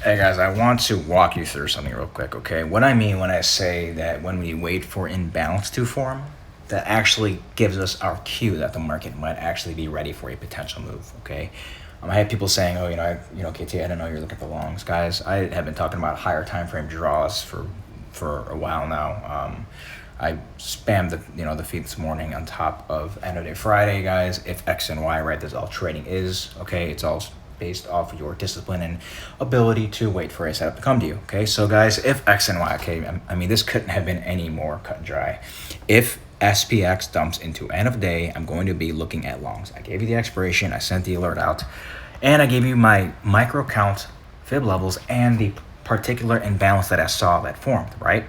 Hey guys, I want to walk you through something real quick, okay? What I mean when I say that when we wait for imbalance to form, that actually gives us our cue that the market might actually be ready for a potential move, okay? I have people saying, oh, KT, I didn't know you're looking for longs. Guys, I have been talking about higher time frame draws for a while now. I spammed the feed this morning on top of end of day Friday, guys. If X and Y, right, that's all trading is, okay? It's all based off of your discipline and ability to wait for a setup to come to you, okay? So guys, if X and Y, okay, I mean, this couldn't have been any more cut and dry. If SPX dumps into end of day, I'm going to be looking at longs. I gave you the expiration, I sent the alert out, and I gave you my micro count fib levels and the particular imbalance that I saw that formed, right?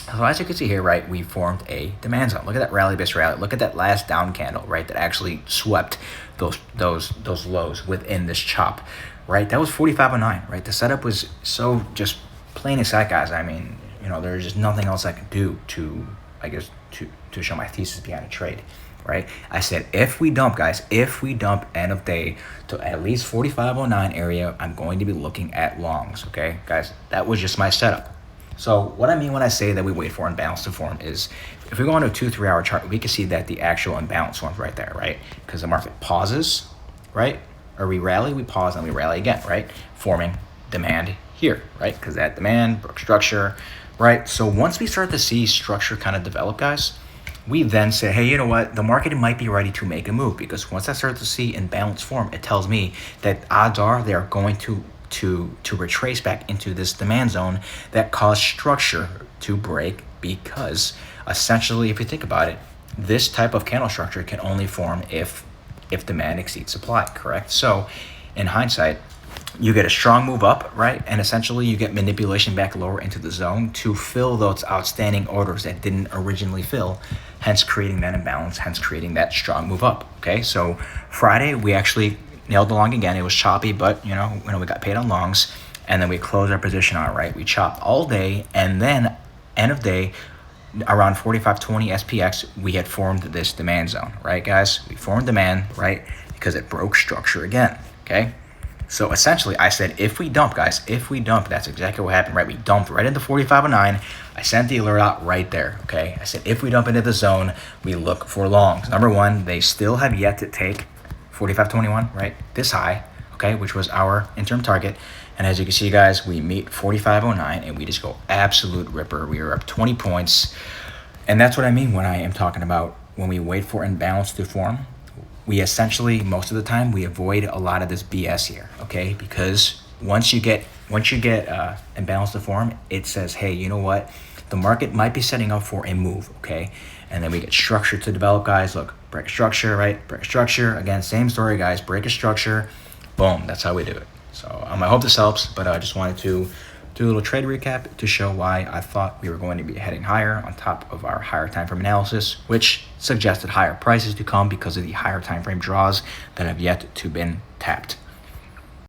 So as you can see here, right, we formed a demand zone. Look at that rally-based rally. Look at that last down candle, right, that actually swept those lows within this chop, right? That was 45.09, right? The setup was so just plain as sight, guys. I mean, there's just nothing else I can do to show my thesis behind a trade, right? I said, if we dump, guys, if we dump end of day to at least 45.09 area, I'm going to be looking at longs, okay? Guys, that was just my setup. So what I mean when I say that we wait for imbalance to form is if we go on a 2-3 hour chart, we can see that the actual imbalance forms right there, right? Because the market pauses, right? Or we rally, we pause, and we rally again, right? Forming demand here, right? Because that demand broke structure, right? So once we start to see structure kind of develop, guys, we then say, hey, you know what? The market might be ready to make a move, because once I start to see imbalance form, it tells me that odds are they are going to retrace back into this demand zone that caused structure to break, because essentially, if you think about it, this type of candle structure can only form if demand exceeds supply, correct? So in hindsight, you get a strong move up, right? And essentially you get manipulation back lower into the zone to fill those outstanding orders that didn't originally fill, hence creating that imbalance, hence creating that strong move up, okay? So Friday, we actually nailed the long again. It was choppy, but we got paid on longs, and then we closed our position on it, right? We chopped all day, and then end of day, around 45.20 SPX, we had formed this demand zone, right, guys? We formed demand, right, because it broke structure again, okay? So essentially, I said, if we dump, guys, if we dump, that's exactly what happened, right? We dumped right into 45.09. I sent the alert out right there, okay? I said, if we dump into the zone, we look for longs. Number one, they still have yet to take 45.21, right? This high, okay, which was our interim target. And as you can see, guys, we meet 45.09 and we just go absolute ripper. We are up 20 points. And that's what I mean when I am talking about when we wait for imbalance to form. We essentially, most of the time, we avoid a lot of this BS here, okay? Because once you get imbalance to form, it says, hey, you know what? The market might be setting up for a move, okay? And then we get structure to develop, guys. Look, break a structure, right? Break a structure. Again, same story, guys. Break a structure. Boom. That's how we do it. So I hope this helps, but I just wanted to do a little trade recap to show why I thought we were going to be heading higher on top of our higher time frame analysis, which suggested higher prices to come because of the higher time frame draws that have yet to been tapped.